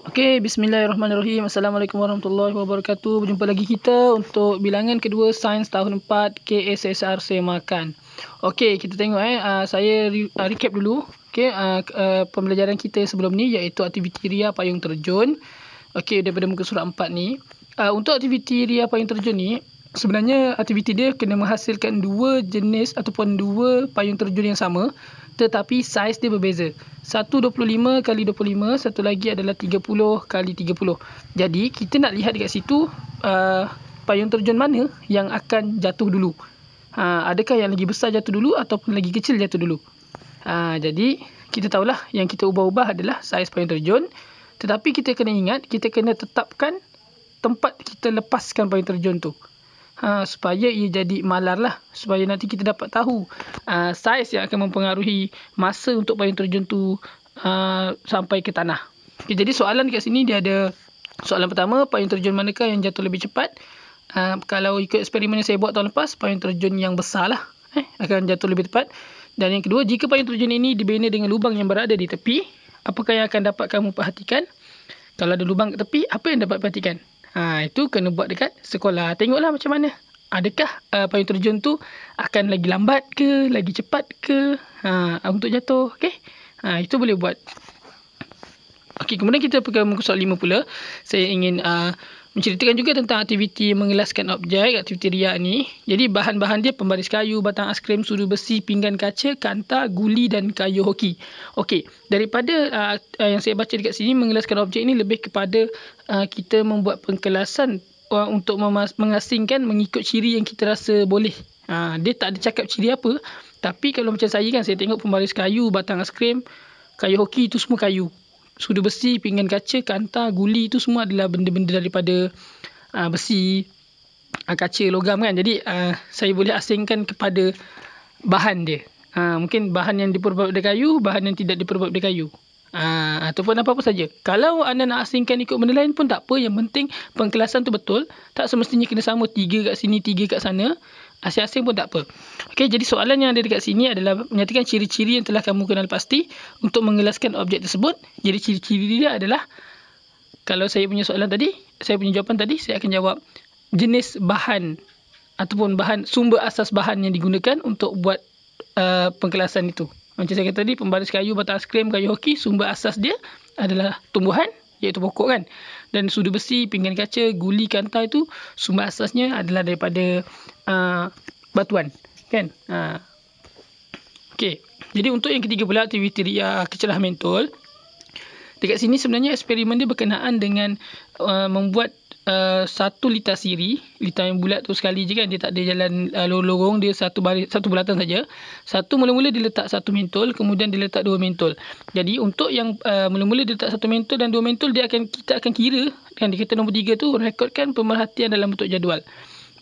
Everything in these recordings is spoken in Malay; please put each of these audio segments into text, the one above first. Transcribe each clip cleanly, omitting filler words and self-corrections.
Okey, bismillahirrahmanirrahim. Assalamualaikum warahmatullahi wabarakatuh. Berjumpa lagi kita untuk bilangan kedua Sains tahun 4 KSSR Semakan. Okey, kita tengok saya recap dulu. Okey, pembelajaran kita sebelum ni iaitu aktiviti ria payung terjun. Okey, daripada muka surat 4 ni. Untuk aktiviti ria payung terjun ni, sebenarnya aktiviti dia kena menghasilkan dua jenis ataupun dua payung terjun yang sama, tetapi saiz dia berbeza. Satu 25 kali 25, satu lagi adalah 30 kali 30. Jadi kita nak lihat dekat situ payung terjun mana yang akan jatuh dulu. Adakah yang lagi besar jatuh dulu ataupun lagi kecil jatuh dulu. Jadi kita tahulah yang kita ubah-ubah adalah saiz payung terjun. Tetapi kita kena ingat, kita kena tetapkan tempat kita lepaskan payung terjun tu. Supaya ia jadi malar lah, supaya nanti kita dapat tahu saiz yang akan mempengaruhi masa untuk payung terjun tu sampai ke tanah. Okay, jadi soalan dekat sini dia ada soalan pertama, payung terjun manakah yang jatuh lebih cepat? Kalau ikut eksperimen yang saya buat tahun lepas, payung terjun yang besar lah akan jatuh lebih cepat. Dan yang kedua, jika payung terjun ini dibina dengan lubang yang berada di tepi, apakah yang akan dapat kamu perhatikan? Kalau ada lubang ke tepi, apa yang dapat perhatikan? Itu kena buat dekat sekolah. Tengoklah macam mana. Adakah payung terjun tu akan lagi lambat ke, lagi cepat ke untuk jatuh. Okay? Itu boleh buat. Okey, kemudian kita pergi muka soal 5 pula. Saya ingin menceritakan juga tentang aktiviti mengelaskan objek, aktiviti ria ni. Jadi bahan-bahan dia pembaris kayu, batang aiskrim, sudu besi, pinggan kaca, kanta, guli dan kayu hoki. Okey, daripada yang saya baca dekat sini, mengelaskan objek ni lebih kepada kita membuat pengkelasan untuk mengasingkan mengikut ciri yang kita rasa boleh. Dia tak ada cakap ciri apa. Tapi kalau macam saya kan, saya tengok pembaris kayu, batang aiskrim, kayu hoki, itu semua kayu. Sudu besi, pinggan kaca, kanta, guli, itu semua adalah benda-benda daripada besi, kaca, logam kan. Jadi saya boleh asingkan kepada bahan dia. Mungkin bahan yang diperbuat dari kayu, bahan yang tidak diperbuat dari kayu. Ataupun apa-apa saja. Kalau anda nak asingkan ikut benda lain pun tak apa. Yang penting pengkelasan tu betul. Tak semestinya kena sama 3 kat sini, 3 kat sana. Asing-asing pun tak apa. Okey, jadi soalan yang ada dekat sini adalah menyatakan ciri-ciri yang telah kamu kenal pasti untuk mengelaskan objek tersebut. Jadi ciri-ciri dia adalah, kalau saya punya soalan tadi, saya punya jawapan tadi, saya akan jawab jenis bahan ataupun sumber asas bahan yang digunakan untuk buat pengkelasan itu. Macam saya kata tadi, pembaris kayu, batang aiskrim, kayu hoki, sumber asas dia adalah tumbuhan, iaitu pokok kan. Dan sudu besi, pinggan kaca, guli, kanta itu sumber asasnya adalah daripada batuan kan. Okey, jadi untuk yang ketiga pula, aktiviti ria kecerah mentol. Dekat sini sebenarnya eksperimen dia berkenaan dengan membuat satu litar siri, litar yang bulat tu sekali je kan, dia tak ada jalan lorong-lorong, dia satu bulatan saja. Mula-mula dia letak satu mentol, kemudian dia letak dua mentol. Jadi untuk yang mula-mula dia letak satu mentol dan dua mentol, kita akan kira kan, dia kata nombor 3 tu rekodkan pemerhatian dalam bentuk jadual.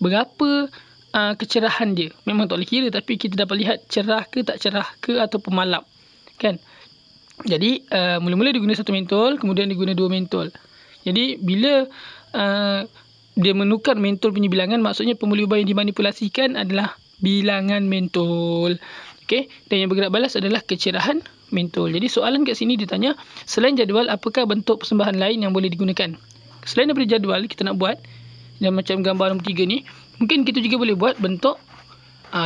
Berapa kecerahan dia? Memang tak boleh kira, tapi kita dapat lihat cerah ke tak cerah ke ataupun malap kan. Jadi mula-mula dia guna satu mentol, kemudian dia guna dua mentol. Jadi bila dia menukar mentol punya bilangan, maksudnya pemuli ubah yang dimanipulasikan adalah bilangan mentol. Okey, dan yang bergerak balas adalah kecerahan mentol. Jadi soalan kat sini dia tanya, selain jadual, apakah bentuk persembahan lain yang boleh digunakan? Selain daripada jadual, kita nak buat yang macam gambar nombor 3 ni, mungkin kita juga boleh buat bentuk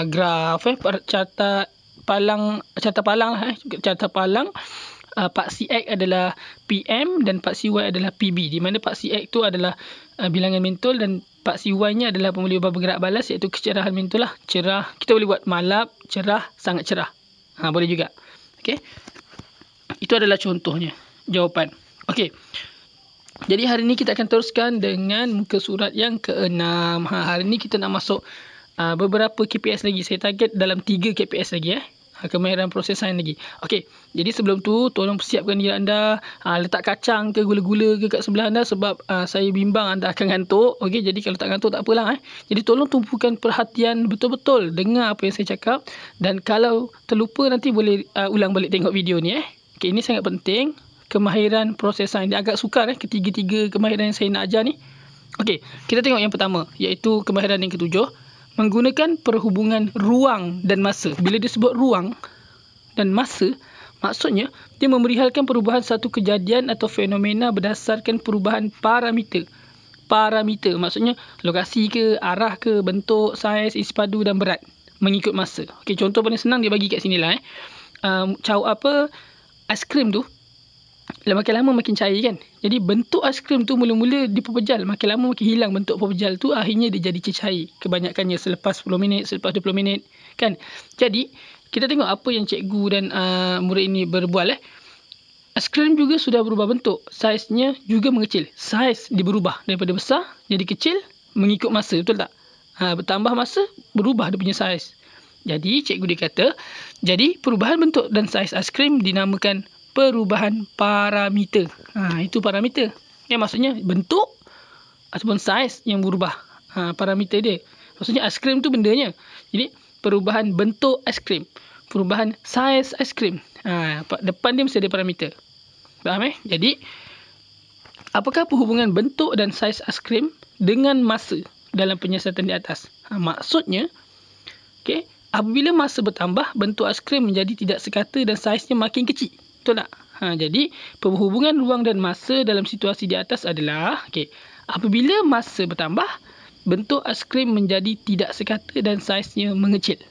graf, carta palang. Paksi X adalah PM dan paksi Y adalah PB, di mana paksi X tu adalah bilangan mentol dan paksi Y nya adalah pemuli ubah bergerak balas, iaitu kecerahan mentol lah. Cerah, kita boleh buat malap, cerah, sangat cerah. Boleh juga. Okey, itu adalah contohnya jawapan. Okey, jadi hari ni kita akan teruskan dengan muka surat yang ke-6. Hari ni kita nak masuk beberapa KPS lagi. Saya target dalam 3 KPS lagi kemahiran proses sains lagi. Okey, jadi sebelum tu tolong persiapkan diri anda, letak kacang ke gula-gula ke kat sebelah anda, sebab saya bimbang anda akan ngantuk. Okey, jadi kalau tak ngantuk tak apalah. Jadi tolong tumpukan perhatian betul-betul, dengar apa yang saya cakap, dan kalau terlupa nanti boleh ulang balik tengok video ni. Okey, ini sangat penting. Kemahiran proses sains dia agak sukar ketiga-tiga kemahiran yang saya nak ajar ni. Okey, kita tengok yang pertama, iaitu kemahiran yang ketujuh, menggunakan perhubungan ruang dan masa. Bila disebut ruang dan masa, Maksudnya, dia memerihalkan perubahan satu kejadian atau fenomena berdasarkan perubahan parameter. Parameter maksudnya lokasi ke, arah ke, bentuk, saiz, isi padu dan berat mengikut masa. Okey, contoh paling senang dia bagi kat sini lah. Aiskrim tu makin lama makin cair kan. Jadi bentuk aiskrim tu mula-mula dipepejal, makin lama makin hilang bentuk pepejal tu, akhirnya dia jadi cecair kebanyakannya selepas 10 minit, selepas 20 minit kan. Jadi kita tengok apa yang cikgu dan murid ini berbual. Aiskrim juga sudah berubah bentuk, saiznya juga mengecil. Saiz dia berubah daripada besar jadi kecil mengikut masa, betul tak? Bertambah masa, berubah dia punya saiz. Jadi cikgu dia kata, jadi perubahan bentuk dan saiz aiskrim dinamakan perubahan parameter. Itu parameter. Maksudnya bentuk ataupun saiz yang berubah. Parameter dia. Maksudnya aiskrim tu bendanya. Jadi perubahan bentuk aiskrim, perubahan saiz aiskrim. Depan dia mesti ada parameter. Faham Jadi apakah hubungan bentuk dan saiz aiskrim dengan masa dalam penyiasatan di atas? Maksudnya, okey, apabila masa bertambah, bentuk aiskrim menjadi tidak sekata dan saiznya makin kecil. Betul tak? Jadi perhubungan ruang dan masa dalam situasi di atas adalah, okey, apabila masa bertambah, bentuk aiskrim menjadi tidak sekata dan saiznya mengecil.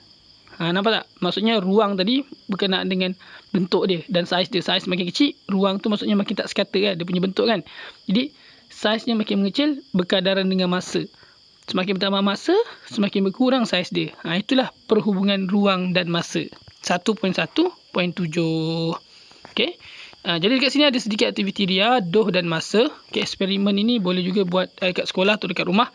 Nampak tak? Maksudnya ruang tadi berkenaan dengan bentuk dia dan saiz dia. Saiz makin kecil, ruang tu maksudnya makin tak sekata kan, dia punya bentuk kan. Jadi saiznya makin mengecil berkadaran dengan masa. Semakin bertambah masa, semakin berkurang saiz dia. Itulah perhubungan ruang dan masa. 1.1.7. Okey. Jadi dekat sini ada sedikit aktiviti ria, doh dan masa. Okay, eksperimen ini boleh juga buat dekat sekolah atau dekat rumah.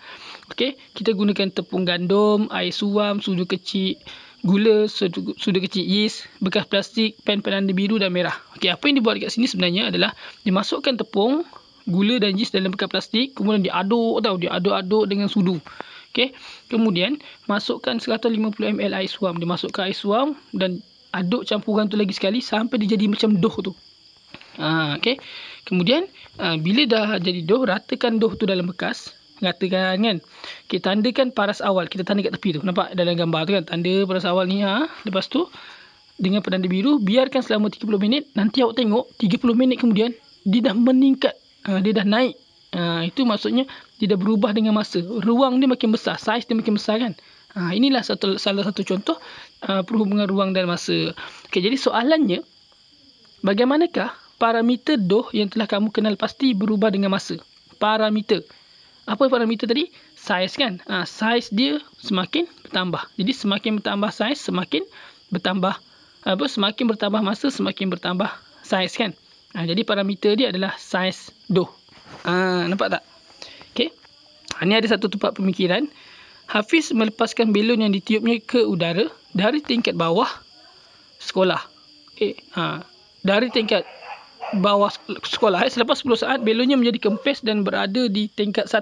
Okey, kita gunakan tepung gandum, air suam, sudu kecil, gula, sudu kecil yeast, bekas plastik, pen penanda biru dan merah. Okey, apa yang dibuat dekat sini sebenarnya adalah dimasukkan tepung, gula dan yeast dalam bekas plastik, kemudian diaduk dengan sudu. Okey, kemudian masukkan 150 ml air suam, dimasukkan air suam dan aduk campuran tu lagi sekali sampai dia jadi macam doh tu. Okey. Kemudian bila dah jadi doh, ratakan doh tu dalam bekas. Ratakan kan. Okey, tandakan paras awal. Kita tanda kat tepi tu. Nampak dalam gambar tu kan. Tanda paras awal ni. Lepas tu dengan penanda biru, biarkan selama 30 minit. Nanti awak tengok 30 minit kemudian dia dah meningkat. Dia dah naik. Itu maksudnya dia dah berubah dengan masa. Ruang dia makin besar, saiz dia makin besar kan. Inilah salah satu contoh perhubungan ruang dan masa. Okey, jadi soalannya, bagaimanakah parameter doh yang telah kamu kenal pasti berubah dengan masa? Parameter. Apa parameter tadi? Saiz kan? Saiz dia semakin bertambah. Jadi semakin bertambah saiz, semakin bertambah semakin bertambah masa, semakin bertambah saiz kan? Jadi parameter dia adalah saiz doh. Nampak tak? Okey. Ini ada satu tempat pemikiran. Hafiz melepaskan belon yang ditiupnya ke udara dari tingkat bawah sekolah. Dari tingkat bawah sekolah. Selepas 10 saat, belonnya menjadi kempes dan berada di tingkat 1.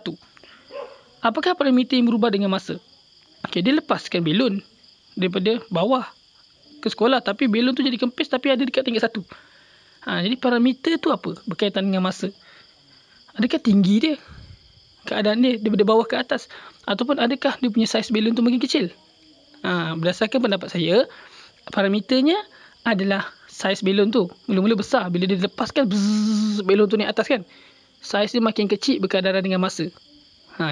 Apakah parameter yang berubah dengan masa? Okey, dia lepaskan belon daripada bawah ke sekolah, tapi belon tu jadi kempes tapi ada dekat tingkat 1. Jadi parameter tu apa? Berkaitan dengan masa. Adakah tinggi dia? Keadaan dia daripada bawah ke atas? Ataupun adakah dia punya saiz belon tu makin kecil? Berdasarkan pendapat saya, parameternya adalah saiz belon tu. Mula-mula besar. Bila dia lepaskan, belon tu naik atas kan. Saiz dia makin kecil berkadaran dengan masa.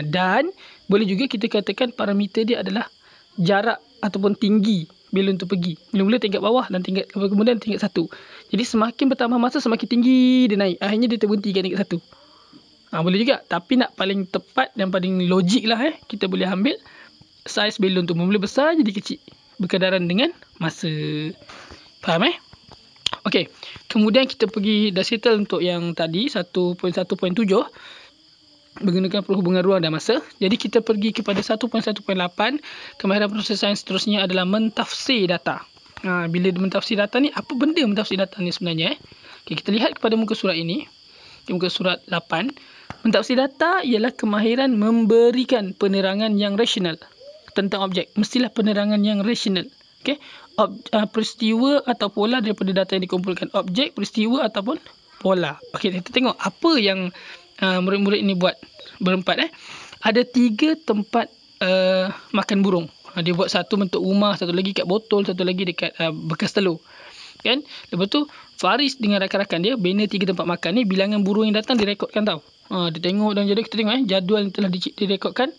Dan boleh juga kita katakan parameter dia adalah jarak ataupun tinggi belon tu pergi. Mula-mula tingkat bawah dan kemudian tingkat 1. Jadi semakin bertambah masa, semakin tinggi dia naik. Akhirnya dia terhenti kat tingkat 1. Boleh juga. Tapi nak paling tepat dan paling logik lah kita boleh ambil saiz belon tu mula besar jadi kecil berkadaran dengan masa. Faham Okey. Kemudian kita pergi dah settle untuk yang tadi 1.1.7 menggunakan perhubungan ruang dan masa. Jadi kita pergi kepada 1.1.8. Kemahiran proses sains seterusnya adalah mentafsir data. Bila mentafsir data ni, apa benda mentafsir data ni sebenarnya? Okay, kita lihat kepada muka surat ini. Muka surat 8. Mentafsir data ialah kemahiran memberikan penerangan yang rasional tentang objek. Mestilah penerangan yang rasional. Okay? Peristiwa atau pola daripada data yang dikumpulkan. Objek, peristiwa ataupun pola. Okay, kita tengok apa yang murid-murid ini buat berempat. Ada 3 tempat makan burung. Dia buat satu bentuk rumah, satu lagi kat botol, satu lagi dekat bekas telur. kan. Lepas tu Faris dengan rakan-rakan dia bina 3 tempat makan ni, bilangan burung yang datang direkodkan tau. Dia tengok dan kita tengok jadual yang telah direkodkan.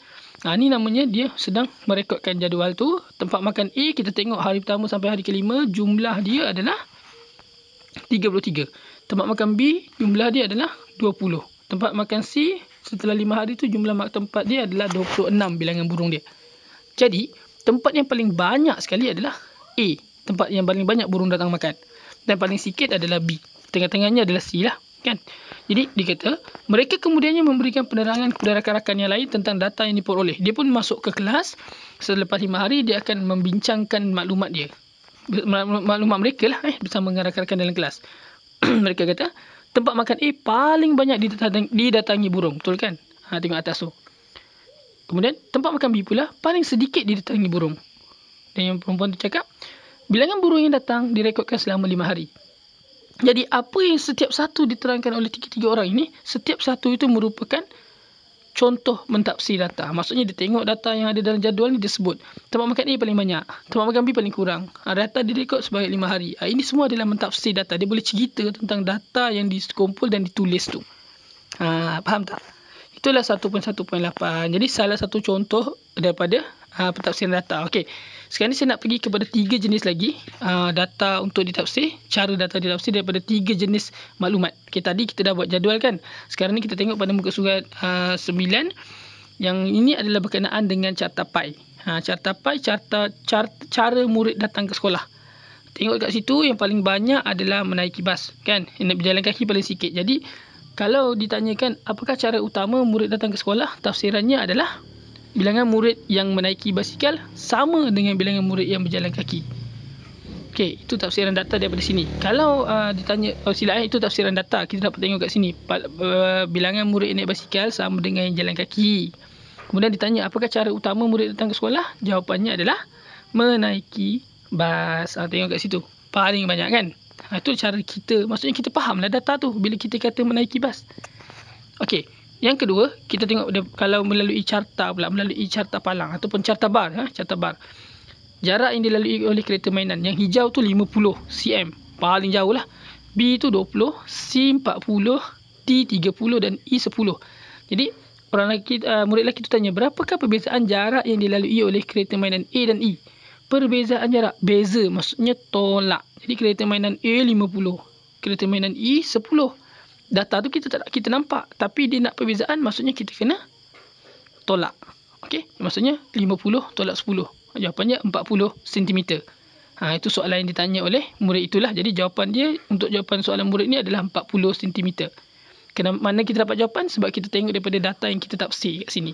Ni namanya dia sedang merekodkan jadual tu. Tempat makan A kita tengok hari pertama sampai hari kelima jumlah dia adalah 33. Tempat makan B jumlah dia adalah 20. Tempat makan C setelah 5 hari tu jumlah tempat dia adalah 26 bilangan burung dia. Jadi tempat yang paling banyak sekali adalah A, tempat yang paling banyak burung datang makan. Dan paling sikit adalah B. Tengah-tengahnya adalah C lah, kan. Jadi dia kata mereka kemudiannya memberikan penerangan kepada rakan-rakan yang lain tentang data yang diperoleh. Dia pun masuk ke kelas. Selepas 5 hari dia akan membincangkan maklumat dia, maklumat mereka lah bersama dengan rakan-rakan dalam kelas. Mereka kata tempat makan A paling banyak didatangi burung, betul kan? Tengok atas tu. Kemudian tempat makan B pula paling sedikit didatangi burung. Dan yang perempuan tu cakap bilangan burung yang datang direkodkan selama 5 hari. Jadi apa yang setiap satu diterangkan oleh tiga-tiga orang ini, setiap satu itu merupakan contoh mentafsir data. Maksudnya dia tengok data yang ada dalam jadual ni, dia sebut tempat makan A paling banyak, tempat makan B paling kurang. Data direkod sebanyak 5 hari. Ini semua adalah mentafsir data. Dia boleh cerita tentang data yang dikumpul dan ditulis tu. Faham tak? Itulah 1.1.8. Jadi salah satu contoh daripada pentafsiran data. Okey. Sekarang ni saya nak pergi kepada 3 jenis lagi data untuk ditafsir, cara data ditafsir daripada 3 jenis maklumat. Okey, tadi kita dah buat jadual kan. Sekarang ni kita tengok pada muka surat 9. Yang ini adalah berkenaan dengan carta pi. Carta pi, cara murid datang ke sekolah. Tengok kat situ yang paling banyak adalah menaiki bas, kan. Yang nak berjalan kaki paling sikit. Jadi kalau ditanyakan apakah cara utama murid datang ke sekolah, tafsirannya adalah bilangan murid yang menaiki basikal sama dengan bilangan murid yang berjalan kaki. Okey, itu tafsiran data daripada sini. Kalau ditanya, itu tafsiran data. Kita dapat tengok kat sini. Bilangan murid naik basikal sama dengan yang jalan kaki. Kemudian ditanya apakah cara utama murid datang ke sekolah? Jawapannya adalah menaiki bas. Tengok kat situ. Paling banyak kan? Itu cara kita, maksudnya kita fahamlah data tu bila kita kata menaiki bas. Okey, yang kedua kita tengok kalau melalui carta pula, melalui carta palang ataupun carta bar. Carta bar, jarak yang dilalui oleh kereta mainan. Yang hijau tu 50 cm, paling jauh lah. B tu 20, C 40, T 30 dan E 10. Jadi murid lelaki tu tanya, berapakah perbezaan jarak yang dilalui oleh kereta mainan A dan E? Perbezaan jarak, beza maksudnya tolak. Jadi kereta mainan A 50, kereta mainan E 10. Data tu kita nampak, tapi dia nak perbezaan, maksudnya kita kena tolak. Okey, maksudnya 50 tolak 10. Jawapannya 40 cm. Itu soalan yang ditanya oleh murid itulah. Jadi jawapan dia untuk jawapan soalan murid ni adalah 40 cm. Kenapa mana kita dapat jawapan? Sebab kita tengok daripada data yang kita tafsir kat sini.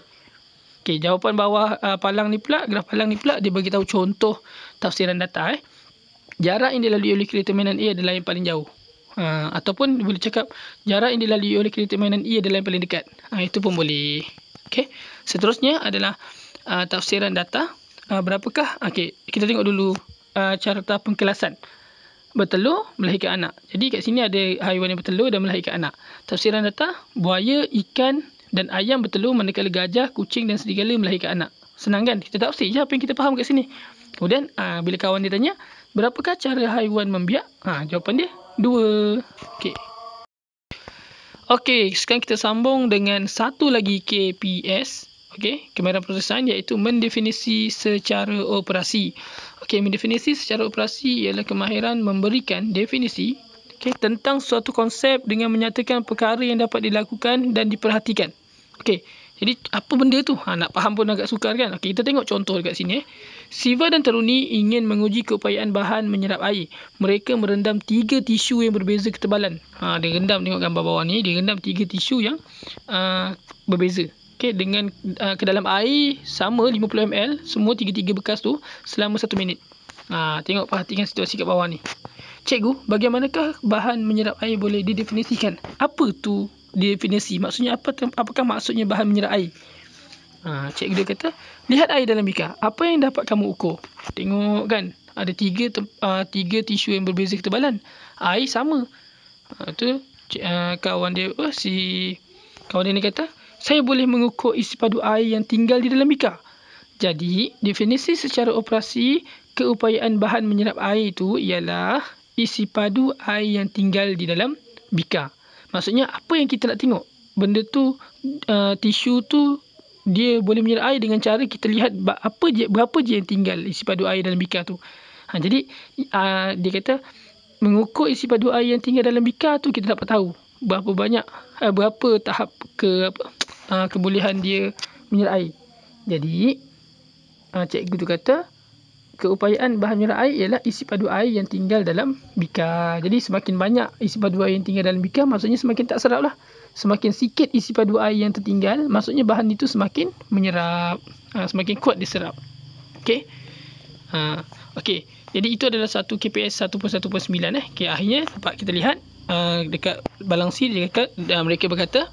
Okey, jawapan bawah palang ni pula, graf palang ni pula, dia bagi tahu contoh tafsiran data. Jarak yang dilalui oleh kereta mainan A adalah yang paling jauh. Ataupun boleh cakap jarak yang dilalui oleh kereta mainan E adalah yang paling dekat. Itu pun boleh. Okey, seterusnya adalah tafsiran data. Berapakah? Okey, kita tengok dulu carta pengkelasan. Bertelur, melahirkan anak. Jadi kat sini ada haiwan yang bertelur dan melahirkan anak. Tafsiran data, buaya, ikan dan ayam bertelur manakala gajah, kucing dan serigala melahirkan anak. Senang kan? Kita tafsir je apa yang kita faham kat sini. Kemudian bila kawan dia tanya, berapakah cara haiwan membiak? Jawapan dia 2. Okey, sekarang kita sambung dengan satu lagi KPS. Okey, kemahiran proses sains, iaitu mendefinisi secara operasi. Okey, mendefinisi secara operasi ialah kemahiran memberikan definisi tentang suatu konsep dengan menyatakan perkara yang dapat dilakukan dan diperhatikan. Okey, jadi apa benda tu? Nak faham pun agak sukar kan? Okey, kita tengok contoh dekat sini. Siva dan Teruni ingin menguji keupayaan bahan menyerap air. Mereka merendam 3 tisu yang berbeza ketebalan. Dia rendam, tengok gambar bawah ni, dia rendam 3 tisu yang berbeza. Okey, dengan ke dalam air sama 50 ml, semua 3 bekas tu selama 1 minit. Tengok, perhatikan situasi kat bawah ni. Cikgu, bagaimanakah bahan menyerap air boleh didefinisikan? Apa tu definisi? Maksudnya apakah maksudnya bahan menyerap air? Cikgu dia kata, lihat air dalam bikar. Apa yang dapat kamu ukur? Tengok kan, ada 3 tisu yang berbeza ketebalan. Air sama. Tu kawan dia, kawan dia ni kata, saya boleh mengukur isi padu air yang tinggal di dalam bikar. Jadi, definisi secara operasi keupayaan bahan menyerap air itu ialah isi padu air yang tinggal di dalam bika. Maksudnya apa yang kita nak tengok? Benda tu, tisu tu dia boleh menyerap air dengan cara kita lihat berapa je yang tinggal isi padu air dalam bika tu. Jadi dia kata mengukur isi padu air yang tinggal dalam bika tu, kita dapat tahu berapa tahap kebolehan dia menyerap air. Jadi cikgu tu kata keupayaan bahan menyerap air ialah isi padu air yang tinggal dalam bika. Jadi semakin banyak isi padu air yang tinggal dalam bika, maksudnya semakin tak serap lah. Semakin sikit isi padu air yang tertinggal, maksudnya bahan itu semakin menyerap, semakin kuat diserap. Okey. Okey. Jadi itu adalah satu KPS 1.1.9. Okey, akhirnya dapat kita lihat dekat balang C mereka berkata,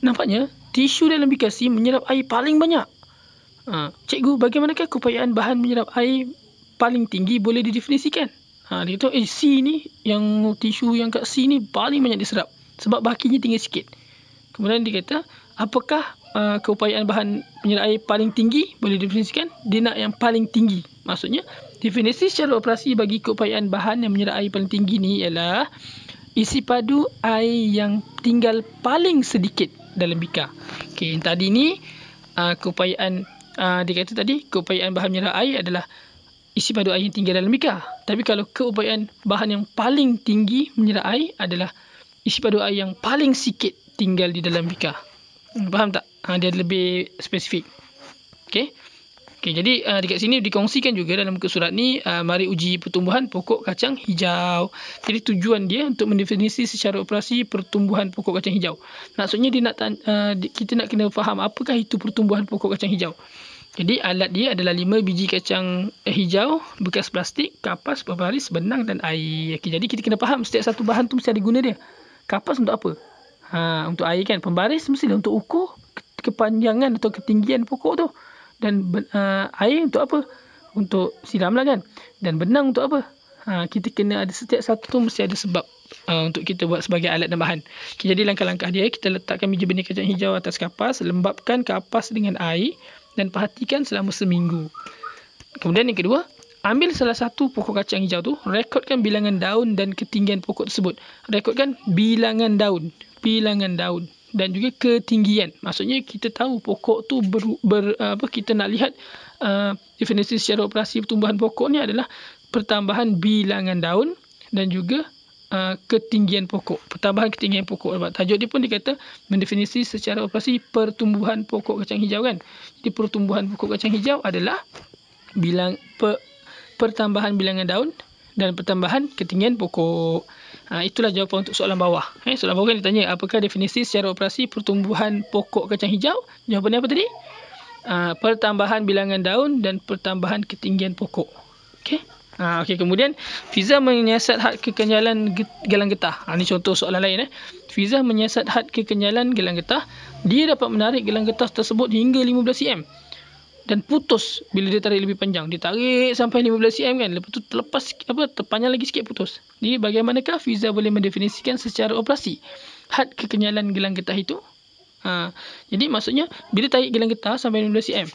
nampaknya tisu dalam bika C menyerap air paling banyak. Cikgu, bagaimanakah keupayaan bahan menyerap air paling tinggi boleh didefinisikan? Dia kata C ni, yang tisu yang kat C ni paling banyak diserap sebab bakinya tinggal sikit. Kemudian dia kata, apakah keupayaan bahan menyerap air paling tinggi boleh didefinisikan? Dia nak yang paling tinggi. Maksudnya definisi secara operasi bagi keupayaan bahan yang menyerap air paling tinggi ni ialah isi padu air yang tinggal paling sedikit dalam bika. Okey, yang tadi ni keupayaan dia kata tadi keupayaan bahan menyerap air adalah isi padu air yang tinggal dalam bika. Tapi kalau keupayaan bahan yang paling tinggi menyerap air adalah isi padu air yang paling sikit tinggal di dalam bika. Faham tak? Dia lebih spesifik. Okey. Okey, jadi dekat sini dikongsikan juga dalam muka surat ni, mari uji pertumbuhan pokok kacang hijau. Jadi tujuan dia untuk mendefinisi secara operasi pertumbuhan pokok kacang hijau. Maksudnya dia nak kita nak kena faham apakah itu pertumbuhan pokok kacang hijau. Jadi alat dia adalah 5 biji kacang hijau, bekas plastik, kapas, pembaris, benang dan air. Okey, jadi kita kena faham setiap satu bahan tu mesti ada guna dia. Kapas untuk apa? Untuk air kan. Pembaris mestilah untuk ukur kepanjangan atau ketinggian pokok tu. Dan air untuk apa? Untuk siram lah kan. Dan benang untuk apa? Kita kena ada setiap satu tu mesti ada sebab untuk kita buat sebagai alat dan bahan. Okay, jadi langkah-langkah dia, kita letakkan biji benih kacang hijau atas kapas, lembapkan kapas dengan air dan perhatikan selama seminggu. Kemudian yang kedua, ambil salah satu pokok kacang hijau tu, rekodkan bilangan daun dan ketinggian pokok tersebut. Rekodkan bilangan daun dan juga ketinggian. Maksudnya kita tahu pokok tu kita nak lihat definisi secara operasi pertumbuhan pokok ni adalah pertambahan bilangan daun dan juga ketinggian pokok. Pertambahan ketinggian pokok. Tajuk dia pun dikata mendefinisi secara operasi pertumbuhan pokok kacang hijau kan. Jadi pertumbuhan pokok kacang hijau adalah pertambahan bilangan daun dan pertambahan ketinggian pokok. Itulah jawapan untuk soalan bawah. Soalan bawah kan ditanya, apakah definisi secara operasi pertumbuhan pokok kacang hijau? Jawapannya apa tadi? Pertambahan bilangan daun dan pertambahan ketinggian pokok. Okey. Okey, kemudian Fiza menyiasat had kekenyalan gelang getah. Ini contoh soalan lain. Fiza menyiasat had kekenyalan gelang getah. Dia dapat menarik gelang getah tersebut hingga 15 cm. Dan putus bila dia tarik lebih panjang. Dia tarik sampai 15 cm kan. Lepas tu terpanjang lagi sikit putus. Jadi bagaimanakah Fiza boleh mendefinisikan secara operasi had kekenyalan gelang getah itu? Jadi maksudnya bila tarik gelang getah sampai 15 cm,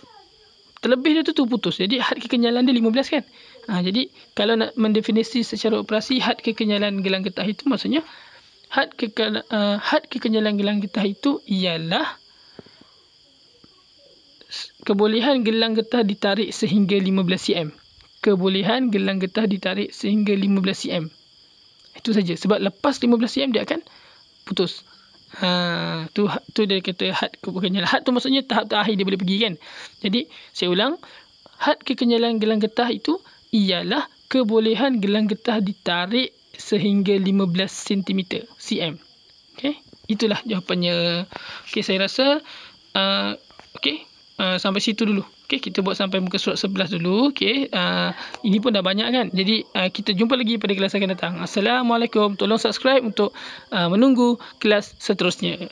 terlebih dia tu putus. Jadi had kekenyalan dia 15 kan. Jadi kalau nak mendefinisi secara operasi had kekenyalan gelang getah itu, maksudnya had kekenyalan gelang getah itu ialah kebolehan gelang getah ditarik sehingga 15 cm. Kebolehan gelang getah ditarik sehingga 15 cm. Itu saja. Sebab lepas 15 cm dia akan putus. Tu dia kata had kekenyalan. Had tu maksudnya tahap terakhir dia boleh pergi kan. Jadi saya ulang, had kekenyalan gelang getah itu ialah kebolehan gelang getah ditarik sehingga 15 cm. Okey, itulah jawapannya. Okey, saya rasa sampai situ dulu. Okey, kita buat sampai muka surat 11 dulu. Okey, ini pun dah banyak kan. Jadi kita jumpa lagi pada kelas akan datang. Assalamualaikum. Tolong subscribe untuk menunggu kelas seterusnya.